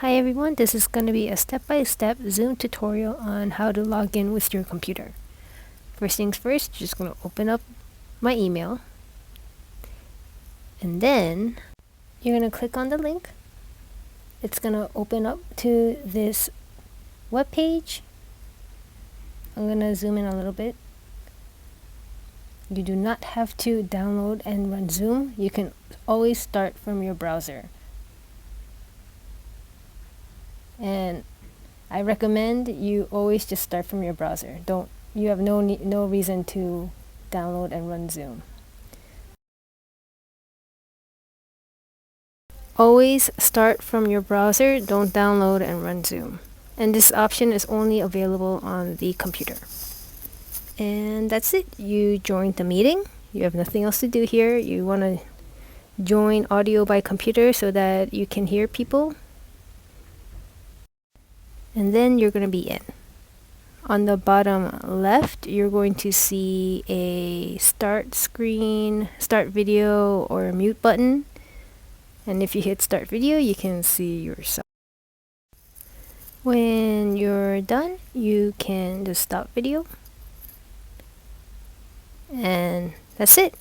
Hi everyone, this is going to be a step-by-step Zoom tutorial on how to log in with your computer. First things first, just going to open up my email. And then you're going to click on the link. It's going to open up to this web page. I'm going to zoom in a little bit. You do not have to download and run Zoom. You can always start from your browser. And I recommend you always just start from your browser. You have no reason to download and run Zoom. Always start from your browser, don't download and run Zoom. And this option is only available on the computer. And that's it. You joined the meeting. You have nothing else to do here. You want to join audio by computer so that you can hear people. And then you're going to be in. On the bottom left, you're going to see a start screen, start video, or a mute button. And if you hit start video, you can see yourself. When you're done, you can just stop video. And that's it.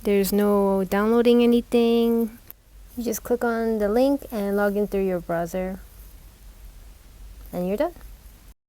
There's no downloading anything. You just click on the link and log in through your browser. And you're done.